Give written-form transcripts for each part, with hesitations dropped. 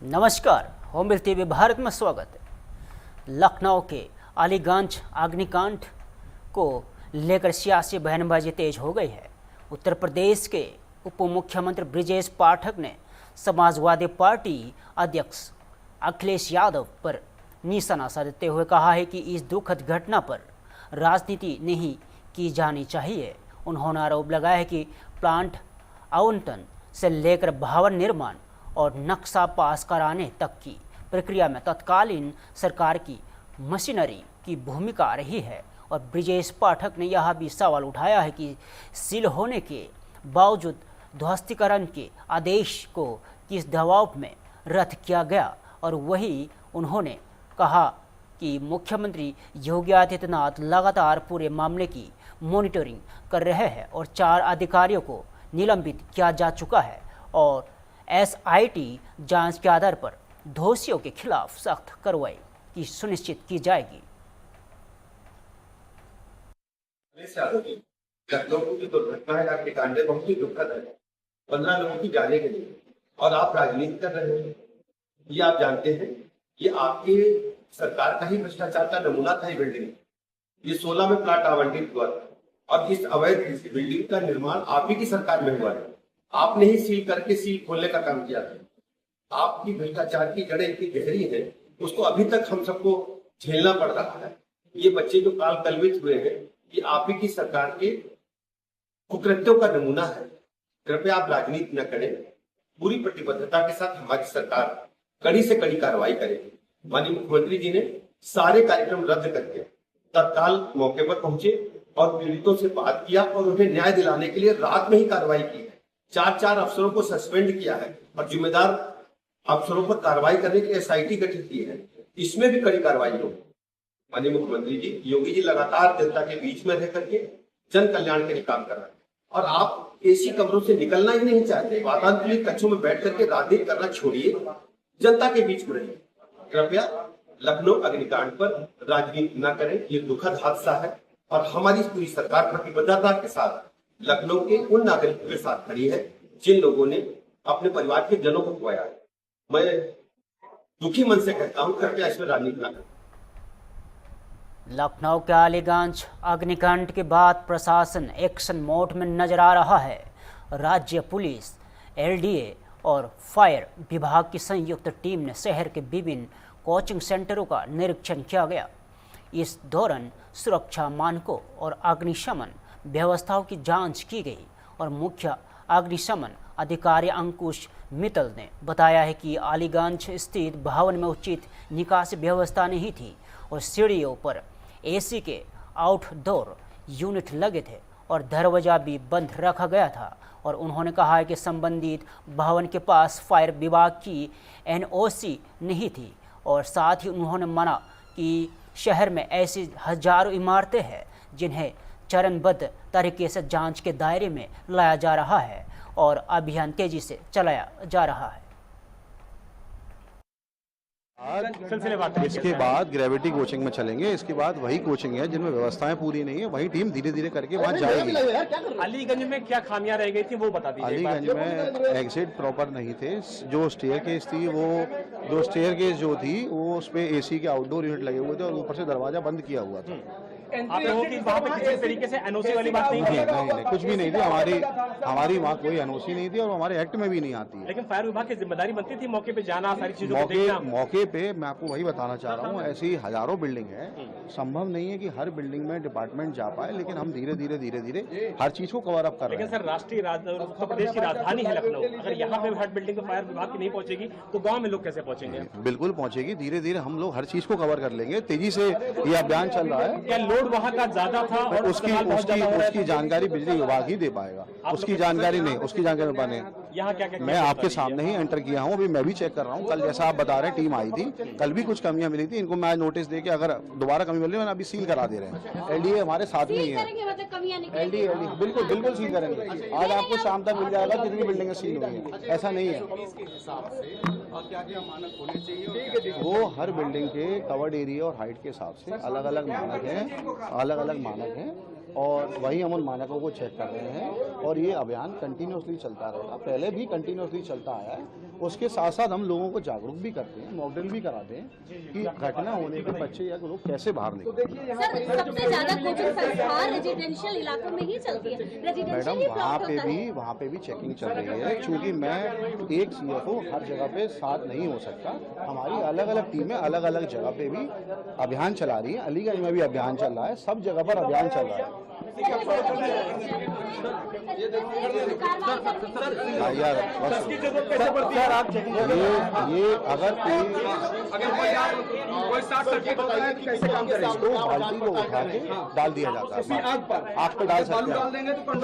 नमस्कार, होमबिल टीवी भारत में स्वागत है। लखनऊ के अलीगंज अग्निकांड को लेकर सियासी बयानबाजी तेज हो गई है। उत्तर प्रदेश के उप मुख्यमंत्री ब्रजेश पाठक ने समाजवादी पार्टी अध्यक्ष अखिलेश यादव पर निशाना साधते हुए कहा है कि इस दुखद घटना पर राजनीति नहीं की जानी चाहिए। उन्होंने आरोप लगाया है कि प्लांट आवंटन से लेकर भवन निर्माण और नक्शा पास कराने तक की प्रक्रिया में तत्कालीन सरकार की मशीनरी की भूमिका रही है। और ब्रजेश पाठक ने यह भी सवाल उठाया है कि सील होने के बावजूद ध्वस्तीकरण के आदेश को किस दबाव में रद्द किया गया। और वही उन्होंने कहा कि मुख्यमंत्री योगी आदित्यनाथ लगातार पूरे मामले की मॉनिटरिंग कर रहे हैं और 4 अधिकारियों को निलंबित किया जा चुका है और एसआईटी जांच के आधार पर दोषियों के खिलाफ सख्त कार्रवाई की सुनिश्चित की जाएगी। लखनऊ की दुर्घटना है, आपके कांडे बहुत ही दुखद है। 15 लोगों की जाने के लिए और आप राजनीति कर रहे हैं, ये आप जानते हैं। ये आपके सरकार का ही भ्रष्टाचार का नमूना था। ये बिल्डिंग, ये 16 में प्लाट आवंटित हुआ था और इस अवैध बिल्डिंग का निर्माण आप ही की सरकार में हुआ है। आपने ही सील करके सील खोलने का काम किया था। आपकी भ्रष्टाचार की जड़ें इतनी गहरी है, उसको अभी तक हम सबको झेलना पड़ रहा है। ये बच्चे जो काल कलवित हुए हैं, ये आप ही की सरकार के कुकृत्यों का नमूना है। कृपया आप राजनीति न करें। पूरी प्रतिबद्धता के साथ हमारी सरकार कड़ी से कड़ी कार्रवाई करेगी। माननीय मुख्यमंत्री जी ने सारे कार्यक्रम रद्द करके तत्काल मौके पर पहुंचे और पीड़ितों से बात किया और उन्हें न्याय दिलाने के लिए रात में ही कार्रवाई की है। 4 अफसरों को सस्पेंड किया है और जिम्मेदार अफसरों पर कार्रवाई करने के लिए एसआईटी गठित की है। इसमें भी कड़ी कार्रवाई होगी। माननीय मुख्यमंत्री जी, योगी जी लगातार जनता के बीच में रह करके जन कल्याण के लिए काम कर रहे हैं और आप एसी कमरों से निकलना ही नहीं चाहते। वातानुकूलित कक्षों में बैठ करके राजनीति करना छोड़िए, जनता के बीच में रहिए। कृपया लखनऊ अग्निकांड पर राजनीति न करें। ये दुखद हादसा है और हमारी पूरी सरकार प्रतिबद्धता के साथ लखनऊ के उन नागरिकों के साथ खड़ी है जिन लोगों ने अपने परिवार के जनों को खोया है। मैं दुखी मन से कहता हूं, कृपया इसमें राजनीति न करें। लखनऊ के अलीगंज अग्निकांड के बाद प्रशासन एक्शन मोड में नजर आ रहा है। राज्य पुलिस, एलडीए और फायर विभाग की संयुक्त टीम ने शहर के विभिन्न कोचिंग सेंटरों का निरीक्षण किया गया। इस दौरान सुरक्षा मानकों और अग्निशमन व्यवस्थाओं की जांच की गई और मुख्य अग्निशमन अधिकारी अंकुश मित्तल ने बताया है कि अलीगंज स्थित भवन में उचित निकासी व्यवस्था नहीं थी और सीढ़ियों पर एसी के आउटडोर यूनिट लगे थे और दरवाजा भी बंद रखा गया था। और उन्होंने कहा है कि संबंधित भवन के पास फायर विभाग की एनओसी नहीं थी और साथ ही उन्होंने माना कि शहर में ऐसी हजारों इमारतें हैं जिन्हें चरणबद्ध तरीके से जांच के दायरे में लाया जा रहा है और अभियान तेजी से चलाया जा रहा है। इसके बाद ग्रेविटी कोचिंग में चलेंगे। इसके बाद वही कोचिंग है जिनमें व्यवस्थाएं पूरी नहीं है, वही टीम धीरे धीरे करके वहां जाएगी। अलीगंज में क्या खामियां रह गई थी वो बता दीजिए। अलीगंज में एग्जिट प्रॉपर नहीं थे। जो स्टेयरकेस थी, वो जो स्टेयरकेस जो थी वो उस पे एसी के आउटडोर यूनिट लगे हुए थे और ऊपर से दरवाजा बंद किया हुआ था। आप लोगों की वहाँ पे किसी तरीके से एनओसी वाली बात नहीं थी? नहीं, कुछ भी नहीं थी। हमारी वहाँ कोई एनओसी नहीं थी और हमारे एक्ट में भी नहीं आती है। लेकिन फायर विभाग की जिम्मेदारी बनती थी मौके पे जाना, सारी चीजों को देखना। मौके पे मैं आपको वही बताना चाह रहा हूँ, ऐसी हजारों बिल्डिंग है। संभव नहीं है कि हर बिल्डिंग में डिपार्टमेंट जा पाए, लेकिन हम धीरे धीरे हर चीज को कवर अप कर रहे हैं। लेकिन सर, राष्ट्रीय उत्तर प्रदेश की राजधानी है लखनऊ, अगर यहाँ पे हर बिल्डिंग पे फायर विभाग की नहीं पहुंचेगी तो गाँव में लोग कैसे पहुंचेंगे? बिल्कुल पहुंचेगी। धीरे धीरे हम लोग हर चीज को कवर कर लेंगे। तेजी से ये अभियान चल रहा है। क्या लोड वहाँ का ज्यादा था? और उसकी जानकारी बिजली विभाग ही दे पाएगा। उसकी जानकारी बने। यहाँ क्या मैं आपके सामने ही एंटर किया हूँ, अभी मैं भी चेक कर रहा हूँ। कल जैसा आप बता रहे हैं टीम आई थी, कल भी कुछ कमियां मिली थी। इनको मैं नोटिस दे के अगर दोबारा कमी मिली, मैंने अभी सील करा दे रहे हैं। एलडीए हमारे साथ में ही है। एलडीए बिल्कुल सील करेंगे। आज आपको शाम तक मिल जाएगा कितनी बिल्डिंगें सील हुई हैं। ऐसा नहीं है। वो हर बिल्डिंग के कवर्ड एरिया और हाइट के हिसाब से अलग अलग मानक हैं और वही हम उन मानकों को चेक कर रहे हैं और ये अभियान कंटिन्यूसली चलता रहेगा। पहले भी कंटिन्यूसली चलता आया है उसके साथ साथ हम लोगों को जागरूक भी करते हैं, मॉक ड्रिल भी कराते हैं कि घटना होने पे बच्चे या लोग कैसे बाहर निकलें। सर, सबसे ज्यादा कोचिंग संस्थान रेजिडेंशियल इलाकों में ही चलती है। मैडम वहाँ पे भी चेकिंग चल रही है, क्योंकि मैं एक CFO हर जगह पे साथ नहीं हो सकता। हमारी अलग अलग टीमें अलग अलग जगह पे भी अभियान चला रही है। अलीगंज में भी अभियान चल रहा है, सब जगह पर अभियान चल रहा है। यार ये अगर बाल्टी को उठा के डाल दिया जाता है, आग पे डाल सकते हैं,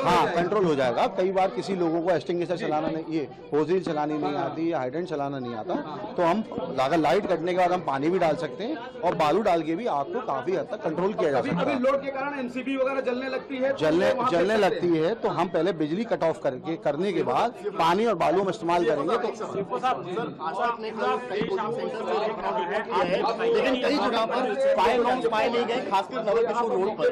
हाँ कंट्रोल हो जाएगा। कई बार किसी लोगों को एक्सटिंग्विशर चलाना नहीं, ये होज़िल चलानी नहीं आती या हाइड्रेंट चलाना नहीं आता, तो हम अगर लाइट कटने के बाद हम पानी भी डाल सकते हैं और बालू डाल के भी आग को काफी हद तक कंट्रोल किया जा सकता है। लोड के कारण एनसीबी वगैरह जलने लगती है, जलने लगती है, तो हम पहले बिजली कट ऑफ करने के बाद पानी और बालू में इस्तेमाल करेंगे। तो लेकिन कई जगह पर फायर अलार्म्स पाए नहीं गए, खासकर नवलकिशोर रोड पर।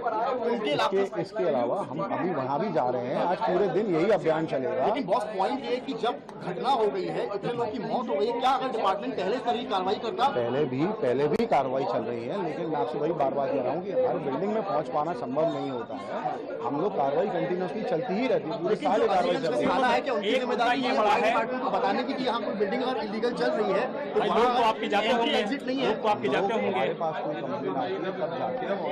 इसके अलावा हम अभी वहाँ भी जा रहे हैं, आज पूरे दिन यही अभियान चलेगा। लेकिन बॉस पॉइंट ये है कि जब घटना हो गई है, इतने लोग की मौत हो गई है, क्या अगर डिपार्टमेंट पहले से ही कार्रवाई करता? पहले भी कार्रवाई चल रही है, लेकिन मैं आपसे वही बार बार कह रहा हूँ कि हर बिल्डिंग में पहुँच पाना संभव नहीं होता है। हम लोग कार्रवाई कंटिन्यूसली चलती ही रहती है, पूरे साल कार्रवाई चलती है। है कि उनकी जिम्मेदारी ये बड़ा है को बताने की कि यहाँ कोई बिल्डिंग अगर इलीगल चल रही है तो वहाँ आपकी जाते होंगे, एग्जिट नहीं है, तो आपकी जाते होंगे। हमारे पास कोई कंप्लेंट आती है तब जाते हैं, और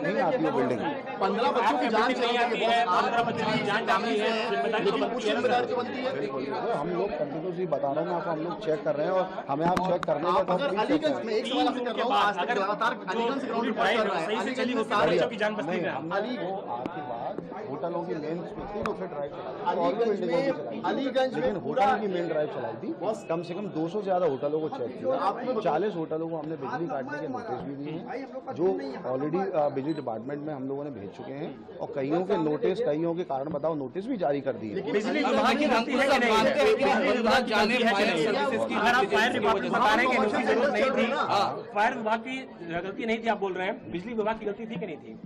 नहीं आती है बिल्डिंग। 15 बच्चों की जान चली गई है, 15 बच्चों की जान जाती है, लेकिन कुछ जिम्मेदारी तो बनती है। हम लोग कंटिन्यूसली बता रहे हैं, हम लोग चेक कर रहे हैं और हमें आप चेक करने का अगर अलीगंज में एक सवाल आपसे कर रहा हूँ, आज तक लगातार अलीगंज से ग्राउंड रिपोर्ट कर रहा है, अलीगंज में 4 बच्चों की जान बचती है। आपके बाद होटलों की मेन उसे ड्राइव अलीगंज लेकिन होटल की मेन ड्राइव चलाई थी, कम से कम 200 से ज्यादा होटलों को चेक किया, 40 होटलों को हमने बिजली काटने के नोटिस भी दिए हैं, जो ऑलरेडी बिजली डिपार्टमेंट में हम लोगों ने भेज चुके हैं, और कईयों के नोटिस, कईयों के कारण बताओ नोटिस भी जारी कर दिए। बिजली विभाग की गलती है कि नहीं? बिजली विभाग की गलती है कि नहीं? अगर आप फायर डिपार्टमेंट बता रहे हैं कि उसकी जरूरत नहीं थी, फायर विभाग की गलती नहीं थी, आप बोल रहे हैं, बिजली विभाग की गलती थी कि नहीं थी?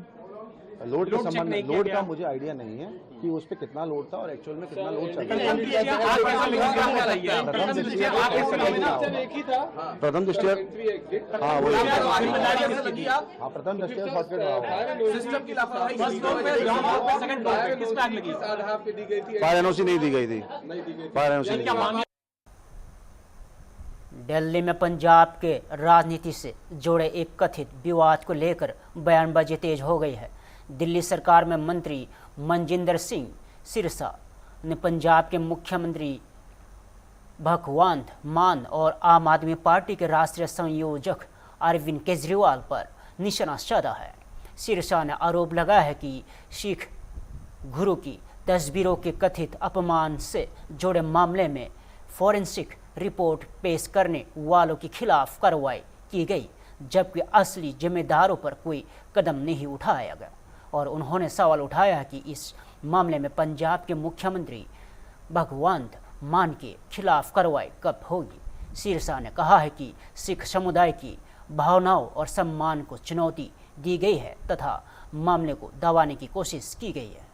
लोड के संबंध में लोड का मुझे आइडिया नहीं है कि उस पे कितना लोड था और एक्चुअल में कितना लोड चल रहा है। प्रथम दृष्टिया हाँ वही प्रथम दृष्टिया शॉर्टकट फायर एनओसी नहीं दी गई थी, फायर एनओसी नहीं दी गई। दिल्ली में पंजाब के राजनीति से जुड़े एक कथित विवाद को लेकर बयानबाजी तेज हो गई है। दिल्ली सरकार में मंत्री मनजिंदर सिंह सिरसा ने पंजाब के मुख्यमंत्री भगवंत मान और आम आदमी पार्टी के राष्ट्रीय संयोजक अरविंद केजरीवाल पर निशाना साधा है। सिरसा ने आरोप लगाया है कि सिख गुरु की तस्वीरों के कथित अपमान से जुड़े मामले में फॉरेंसिक रिपोर्ट पेश करने वालों के खिलाफ कार्रवाई की गई, जबकि असली जिम्मेदारों पर कोई कदम नहीं उठाया गया। और उन्होंने सवाल उठाया कि इस मामले में पंजाब के मुख्यमंत्री भगवंत मान के खिलाफ कार्रवाई कब होगी। सिरसा ने कहा है कि सिख समुदाय की भावनाओं और सम्मान को चुनौती दी गई है तथा मामले को दबाने की कोशिश की गई है।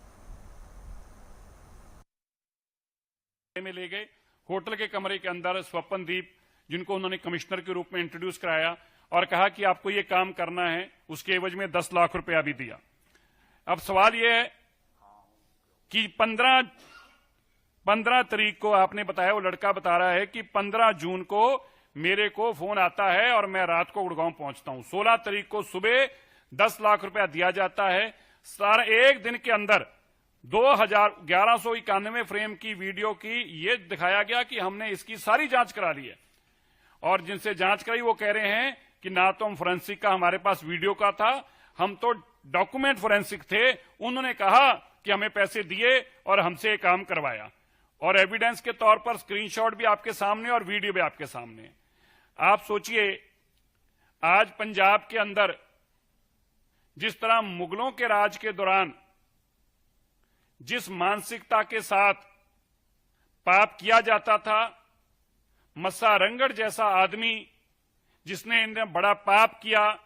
में ले गए होटल के कमरे के अंदर स्वपनदीप, जिनको उन्होंने कमिश्नर के रूप में इंट्रोड्यूस कराया और कहा कि आपको ये काम करना है, उसके एवज में 10 लाख रुपया भी दिया। अब सवाल यह है कि 15 तारीख को आपने बताया, वो लड़का बता रहा है कि 15 जून को मेरे को फोन आता है और मैं रात को गुड़गांव पहुंचता हूं। 16 तारीख को सुबह 10 लाख रुपया दिया जाता है। सारा एक दिन के अंदर 1191 फ्रेम की वीडियो की ये दिखाया गया कि हमने इसकी सारी जांच करा ली है, और जिनसे जांच कराई वो कह रहे हैं कि ना तो हम फोरेंसिक का हमारे पास वीडियो का था, हम तो डॉक्यूमेंट फोरेंसिक थे। उन्होंने कहा कि हमें पैसे दिए और हमसे काम करवाया, और एविडेंस के तौर पर स्क्रीनशॉट भी आपके सामने और वीडियो भी आपके सामने। आप सोचिए, आज पंजाब के अंदर जिस तरह मुगलों के राज के दौरान जिस मानसिकता के साथ पाप किया जाता था, मस्सा रंगड़ जैसा आदमी जिसने इन्हें बड़ा पाप किया,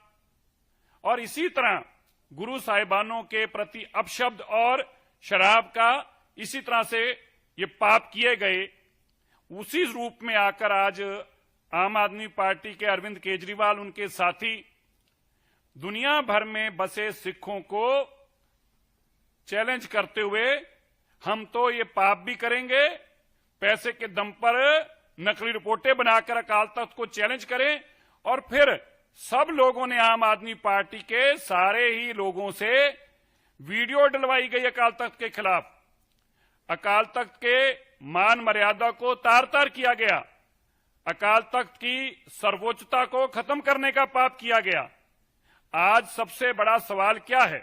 और इसी तरह गुरु साहिबानों के प्रति अपशब्द और शराब का इसी तरह से ये पाप किए गए, उसी रूप में आकर आज आम आदमी पार्टी के अरविंद केजरीवाल, उनके साथी दुनिया भर में बसे सिखों को चैलेंज करते हुए हम तो ये पाप भी करेंगे, पैसे के दम पर नकली रिपोर्टें बनाकर अकाल तख्त को चैलेंज करें, और फिर सब लोगों ने आम आदमी पार्टी के सारे ही लोगों से वीडियो डलवाई गई अकाल तख्त के खिलाफ। अकाल तख्त के मान मर्यादा को तार तार किया गया, अकाल तख्त की सर्वोच्चता को खत्म करने का पाप किया गया। आज सबसे बड़ा सवाल क्या है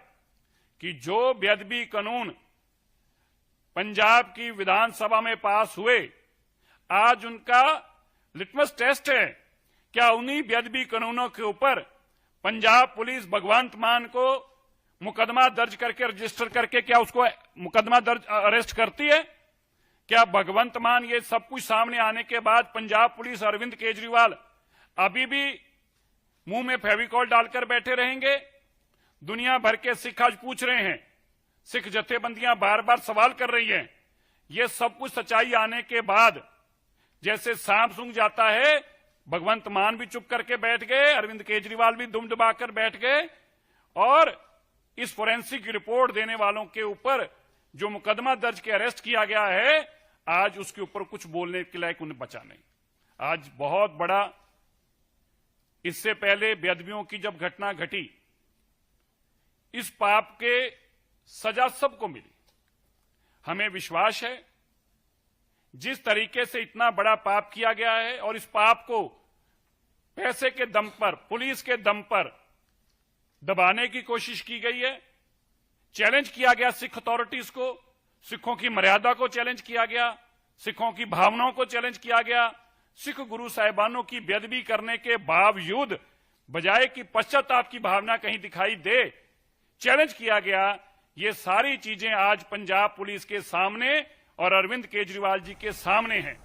कि जो बेअदबी कानून पंजाब की विधानसभा में पास हुए, आज उनका लिटमस टेस्ट है। क्या उन्हीं बेअदबी कानूनों के ऊपर पंजाब पुलिस भगवंत मान को मुकदमा दर्ज करके, रजिस्टर करके, क्या उसको मुकदमा दर्ज अरेस्ट करती है? क्या भगवंत मान ये सब कुछ सामने आने के बाद पंजाब पुलिस, अरविंद केजरीवाल अभी भी मुंह में फेविकॉल डालकर बैठे रहेंगे? दुनिया भर के सिख आज पूछ रहे हैं, सिख जथेबंदियां बार बार सवाल कर रही हैं। ये सब कुछ सच्चाई आने के बाद जैसे सांप सूंघ जाता है, भगवंत मान भी चुप करके बैठ गए, अरविंद केजरीवाल भी दुम दबाकर बैठ गए, और इस फोरेंसिक रिपोर्ट देने वालों के ऊपर जो मुकदमा दर्ज के अरेस्ट किया गया है, आज उसके ऊपर कुछ बोलने के लायक उन्हें बचा नहीं। आज बहुत बड़ा, इससे पहले बेअदबियों की जब घटना घटी, इस पाप के सजा सबको मिली। हमें विश्वास है जिस तरीके से इतना बड़ा पाप किया गया है, और इस पाप को पैसे के दम पर, पुलिस के दम पर दबाने की कोशिश की गई है, चैलेंज किया गया सिख अथॉरिटीज को, सिखों की मर्यादा को चैलेंज किया गया, सिखों की भावनाओं को चैलेंज किया गया, सिख गुरु साहिबानों की बेअदबी करने के बावजूद बजाय कि पश्चाताप की भावना कहीं दिखाई दे, चैलेंज किया गया। ये सारी चीजें आज पंजाब पुलिस के सामने और अरविंद केजरीवाल जी के सामने हैं।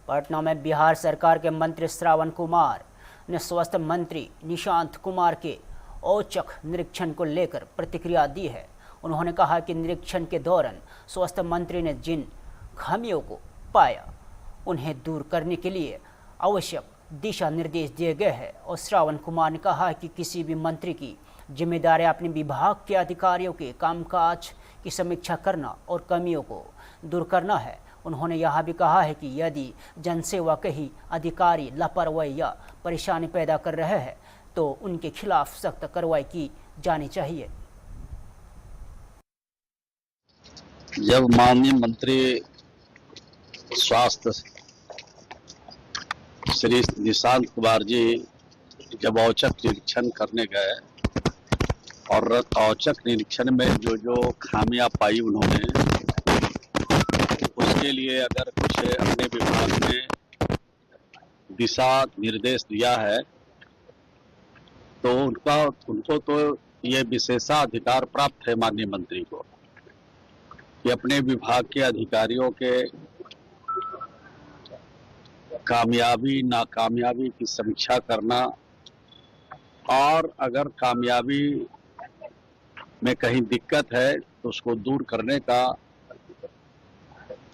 पटना में बिहार सरकार के मंत्री श्रावण कुमार ने स्वास्थ्य मंत्री निशांत कुमार के औचक निरीक्षण को लेकर प्रतिक्रिया दी है। उन्होंने कहा कि निरीक्षण के दौरान स्वास्थ्य मंत्री ने जिन खामियों को पाया, उन्हें दूर करने के लिए आवश्यक दिशा निर्देश दिए गए हैं। और श्रावण कुमार ने कहा कि किसी भी मंत्री की जिम्मेदारी अपने विभाग के अधिकारियों के कामकाज की समीक्षा करना और कमियों को दूर करना है। उन्होंने यह भी कहा है कि यदि जनसेवा के ही अधिकारी लापरवाही या परेशानी पैदा कर रहे हैं तो उनके खिलाफ सख्त कार्रवाई की जानी चाहिए। जब माननीय मंत्री स्वास्थ्य श्री निशांत कुमार जी जब औचक निरीक्षण करने गए, और औचक निरीक्षण में जो जो खामियां पाई उन्होंने, उसके लिए अगर कुछ अपने विभाग में दिशा निर्देश दिया है तो उनको तो ये विशेषाधिकार प्राप्त है माननीय मंत्री को कि अपने विभाग के अधिकारियों के कामयाबी नाकामयाबी की समीक्षा करना, और अगर कामयाबी में कहीं दिक्कत है तो उसको दूर करने का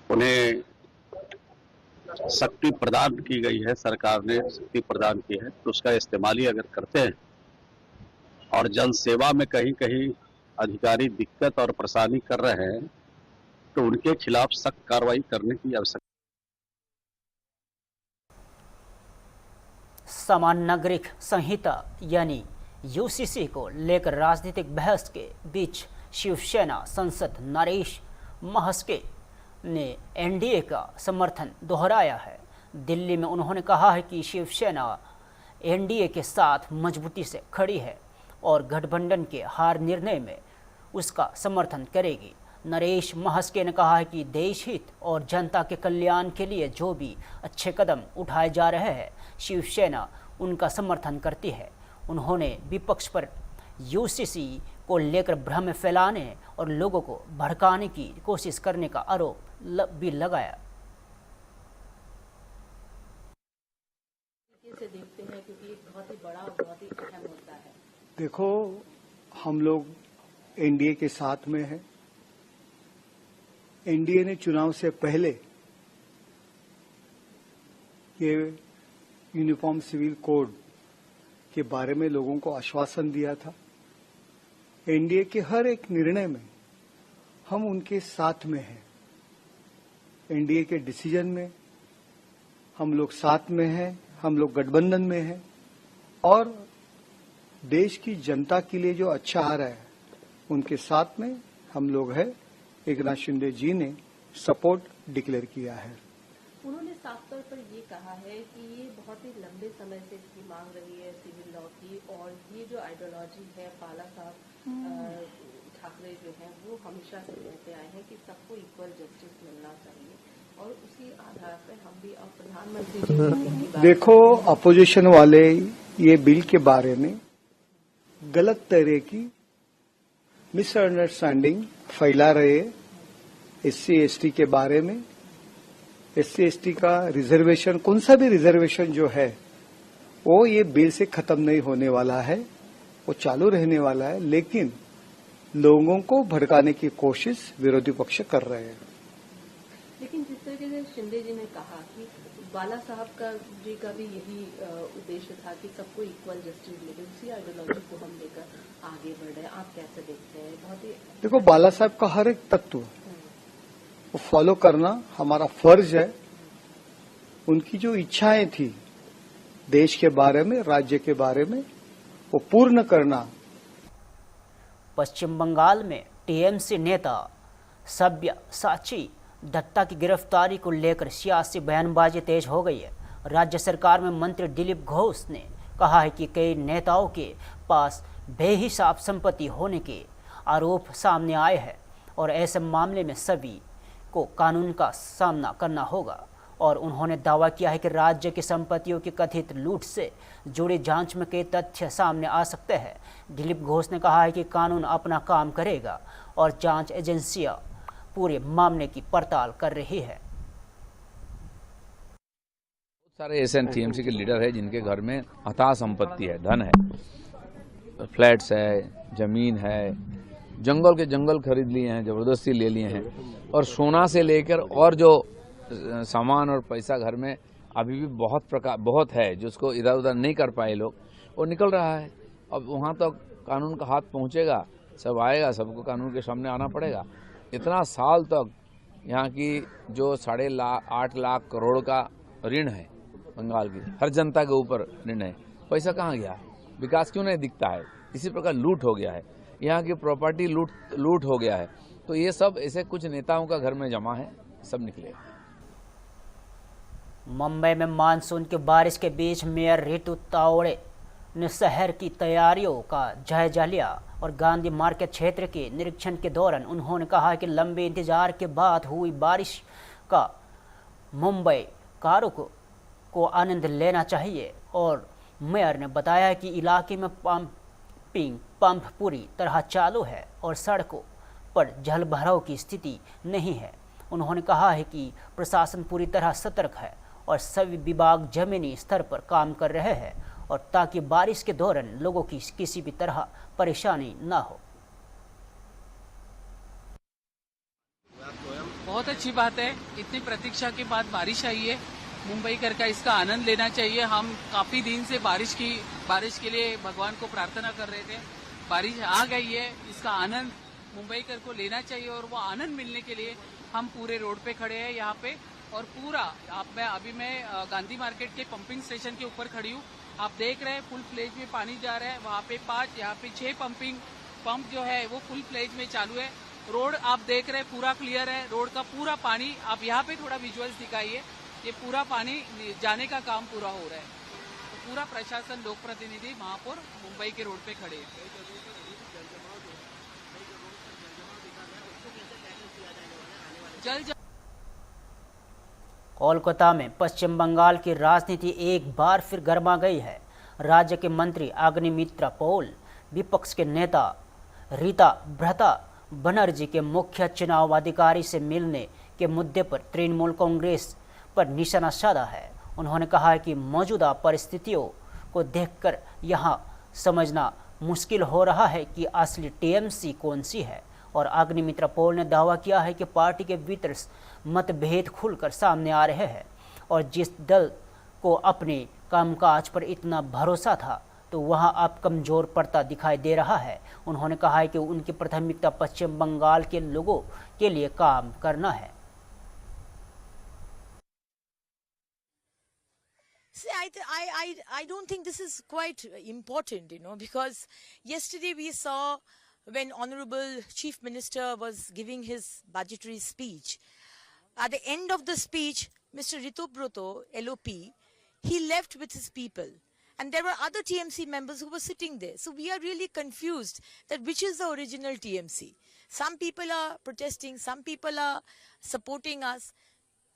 उन्हें शक्ति प्रदान की गई है, सरकार ने शक्ति प्रदान की है, तो उसका इस्तेमाल ही अगर करते हैं और जन सेवा में कहीं कहीं अधिकारी दिक्कत और परेशानी कर रहे हैं तो उनके खिलाफ सख्त कार्रवाई करने की आवश्यकता। समान नागरिक संहिता यानी यूसीसी को लेकर राजनीतिक बहस के बीच शिवसेना सांसद नरेश महस्के ने एनडीए का समर्थन दोहराया है। दिल्ली में उन्होंने कहा है कि शिवसेना एनडीए के साथ मजबूती से खड़ी है और गठबंधन के हार निर्णय में उसका समर्थन करेगी। नरेश महस्के ने कहा है कि देश हित और जनता के कल्याण के लिए जो भी अच्छे कदम उठाए जा रहे हैं, शिवसेना उनका समर्थन करती है। उन्होंने विपक्ष पर यूसीसी को लेकर भ्रम फैलाने और लोगों को भड़काने की कोशिश करने का आरोप भी लगाया। देखते हैं क्योंकि एक बहुत ही बड़ा, बहुत ही अहम मुद्दा है। देखो, हम लोग एनडीए के साथ में हैं। एनडीए ने चुनाव से पहले ये यूनिफॉर्म सिविल कोड के बारे में लोगों को आश्वासन दिया था। एनडीए के हर एक निर्णय में हम उनके साथ में हैं। एनडीए के डिसीजन में हम लोग साथ में हैं, हम लोग गठबंधन में हैं और देश की जनता के लिए जो अच्छा आ रहा है उनके साथ में हम लोग हैं। एकनाथ शिंदे जी ने सपोर्ट डिक्लेयर किया है। उन्होंने साफ तौर पर ये कहा है कि ये बहुत ही लंबे समय से इसकी मांग रही है सिविल लॉ की, और ये जो आइडियोलॉजी है बाला साहब ठाकरे जो हैं वो हमेशा से कहते आए हैं कि सबको इक्वल जस्टिस मिलना चाहिए, और उसी आधार पर हम भी अब प्रधानमंत्री जी की बात देखो, अपोजिशन वाले ये बिल के बारे में गलत तरह की मिसअंडरस्टैंडिंग फैला रहे। एससी एसटी के बारे में, एससी एसटी का रिजर्वेशन, कौन सा भी रिजर्वेशन जो है वो ये बिल से खत्म नहीं होने वाला है, वो चालू रहने वाला है, लेकिन लोगों को भड़काने की कोशिश विरोधी पक्ष कर रहे हैं। लेकिन जिस तरीके से शिंदे जी ने कहा कि बाला साहब का जी का भी यही उद्देश्य था कि सबको इक्वल जस्टिस मिले, उसी आइडियोलॉजी को हम लेकर आगे बढ़ रहे हैं, आप कैसे देखते हैं? बहुत ही देखो, बाला साहब का हर एक तत्व वो फॉलो करना हमारा फर्ज है। उनकी जो इच्छाएं थी देश के बारे में, राज्य के बारे में, वो पूर्ण करना। पश्चिम बंगाल में टीएमसी नेता सब्यसाची दत्ता की गिरफ्तारी को लेकर सियासी बयानबाजी तेज हो गई है। राज्य सरकार में मंत्री दिलीप घोष ने कहा है कि कई नेताओं के पास बेहिसाब संपत्ति होने के आरोप सामने आए हैं और ऐसे मामले में सभी को कानून का सामना करना होगा। और उन्होंने दावा किया है कि राज्य की संपत्तियों की कथित लूट से जुड़ी जांच में कई तथ्य सामने आ सकते हैं। दिलीप घोष ने कहा है कि कानून अपना काम करेगा और जांच एजेंसियां पूरे मामले की पड़ताल कर रही है। बहुत सारे ऐसे टीएमसी के लीडर हैं जिनके घर में अथाह संपत्ति है, धन है, फ्लैट्स है, जमीन है, जंगल के जंगल खरीद लिए हैं, जबरदस्ती ले लिए हैं, और सोना से लेकर और जो सामान और पैसा घर में अभी भी बहुत है जिसको इधर उधर नहीं कर पाए लोग, वो निकल रहा है। अब वहाँ तक कानून का हाथ पहुँचेगा, सब आएगा, सबको कानून के सामने आना पड़ेगा। इतना साल तक यहाँ की जो 8.5 लाख करोड़ का ऋण है बंगाल की, हर जनता के ऊपर ऋण है, पैसा कहाँ गया? विकास क्यों नहीं दिखता है? इसी प्रकार लूट हो गया है, यहाँ की प्रॉपर्टी लूट हो गया है। तो ये सब ऐसे कुछ नेताओं का घर में जमा है, सब निकलेगा। मुंबई में मानसून की बारिश के बीच मेयर रितु तावड़े ने शहर की तैयारियों का जायजा लिया और गांधी मार्केट क्षेत्र के निरीक्षण के दौरान उन्होंने कहा कि लंबे इंतजार के बाद हुई बारिश का मुंबई कारों को आनंद लेना चाहिए। और मेयर ने बताया कि इलाके में पंप पूरी तरह चालू है और सड़कों पर जलभराव की स्थिति नहीं है। उन्होंने कहा है कि प्रशासन पूरी तरह सतर्क है और सभी विभाग जमीनी स्तर पर काम कर रहे हैं और ताकि बारिश के दौरान लोगों की किसी भी तरह परेशानी ना हो। बहुत अच्छी बात है, इतनी प्रतीक्षा के बाद बारिश आई है, मुंबई कर का इसका आनंद लेना चाहिए। हम काफी दिन से बारिश के लिए भगवान को प्रार्थना कर रहे थे, बारिश आ गई है, इसका आनंद मुंबई कर को लेना चाहिए। और वो आनंद मिलने के लिए हम पूरे रोड पे खड़े हैं यहाँ पे, और पूरा अभी मैं गांधी मार्केट के पंपिंग स्टेशन के ऊपर खड़ी हूँ। आप देख रहे हैं फुल फ्लेज में पानी जा रहा है, वहाँ पे 5 यहाँ पे 6 पंप जो है वो फुल फ्लेज में चालू है। रोड आप देख रहे हैं पूरा क्लियर है, रोड का पूरा पानी, आप यहाँ पे थोड़ा विजुअल्स दिखाइए, ये पूरा पानी जाने का काम पूरा हो रहा है। तो पूरा प्रशासन, लोक प्रतिनिधि, महापौर मुंबई के रोड पे खड़े हैं। कोलकाता में पश्चिम बंगाल की राजनीति एक बार फिर गर्मा गई है। राज्य के मंत्री अग्निमित्रा पॉल विपक्ष के नेता रीता भ्रता बनर्जी के मुख्य चुनाव अधिकारी से मिलने के मुद्दे पर तृणमूल कांग्रेस पर निशाना साधा है। उन्होंने कहा है कि मौजूदा परिस्थितियों को देखकर यहां समझना मुश्किल हो रहा है कि असली टीएमसी कौन सी है। और अग्निमित्रा पॉल ने दावा किया है कि पार्टी के भीतर मतभेद खुलकर सामने आ रहे हैं और जिस दल को अपने कामकाज पर इतना भरोसा था तो वहां अब कमजोर पड़ता दिखाई दे रहा है। उन्होंने कहा है कि उनकी प्राथमिकता पश्चिम बंगाल के लोगों के लिए काम करना है। See, I don't think this is quite important, because yesterday we saw when Honorable Chief Minister was giving his budgetary speech, at the end of the speech, Mr. Ritubroto, LOP, he left with his people. And there were other TMC members who were sitting there. So we are really confused that which is the original TMC. Some people are protesting, some people are supporting us.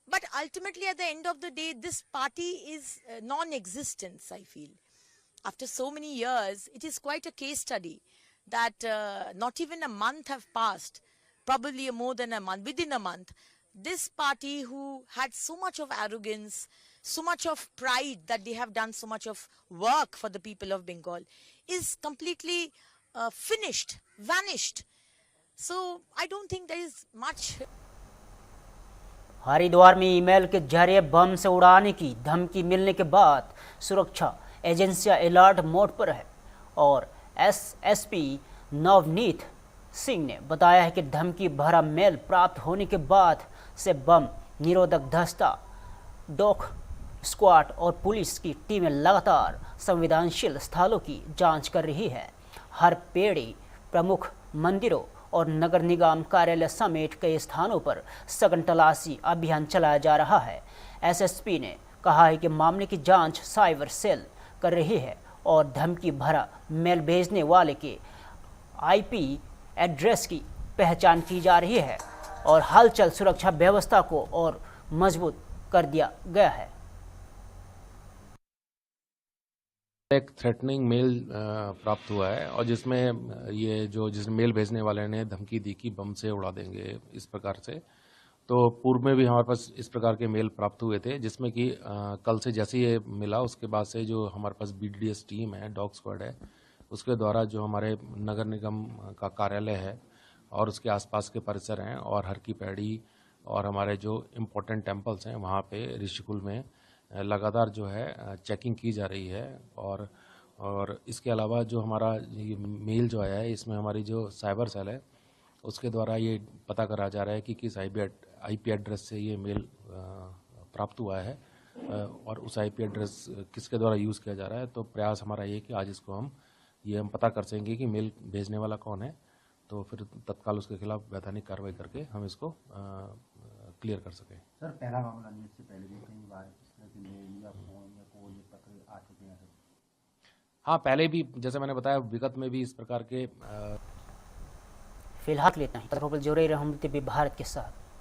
But ultimately, at the end of the day, this party is non-existent, I feel. After so many years, it is quite a case study that not even a month have passed, probably more than a month, within a month. This party who had so much of arrogance, so much of pride that they have done so much of work for the people of Bengal is completely finished, vanished. So I don't think there is much. Haridwar में email के जरिए बम से उड़ाने की धमकी मिलने के बाद सुरक्षा एजेंसियां अलर्ट मोड पर है और एसएसपी नवनीत सिंह ने बताया है कि धमकी भरा मेल प्राप्त होने के बाद से बम निरोधक दस्ता, डॉग स्क्वाड और पुलिस की टीमें लगातार संवेदनशील स्थलों की जांच कर रही है। हर पेड़ी, प्रमुख मंदिरों और नगर निगम कार्यालय समेत कई स्थानों पर सघन तलाशी अभियान चलाया जा रहा है। एसएसपी ने कहा है कि मामले की जांच साइबर सेल कर रही है और धमकी भरा मेल भेजने वाले के आईपी एड्रेस की पहचान की जा रही है और हलचल सुरक्षा व्यवस्था को और मजबूत कर दिया गया है। एक थ्रेटनिंग मेल प्राप्त हुआ है और जिसमें मेल भेजने वाले ने धमकी दी कि बम से उड़ा देंगे इस प्रकार से। तो पूर्व में भी हमारे पास इस प्रकार के मेल प्राप्त हुए थे, जिसमें कि कल से जैसे ये मिला उसके बाद से जो हमारे पास BDDS टीम है, डॉग स्क्वाड है, उसके द्वारा जो हमारे नगर निगम का कार्यालय है और उसके आसपास के परिसर हैं और हर की पैड़ी और हमारे जो इम्पोर्टेंट टेम्पल्स हैं वहाँ पे ऋषिकुल में लगातार जो है चेकिंग की जा रही है। और इसके अलावा जो हमारा ये मेल जो आया है इसमें हमारी जो साइबर सेल है उसके द्वारा ये पता करा जा रहा है कि किस IP एड्रेस से ये मेल प्राप्त हुआ है और उस IP एड्रेस किसके द्वारा यूज़ किया जा रहा है। तो प्रयास हमारा ये कि आज इसको हम पता कर सकेंगे कि मेल भेजने वाला कौन है, तो फिर तत्काल उसके खिलाफ वैधानिक कार्रवाई करके हम इसको क्लियर कर सकें। सर, पहला मामला नहीं, इससे पहले भी कई बार इस तरह की मेल या फोन या कॉल या पत्र आ चुके हैं। हाँ, पहले भी जैसे मैंने बताया विगत में भी इस प्रकार के फिलहाल इतना ही। जोड़े रहे हम भारत के साथ।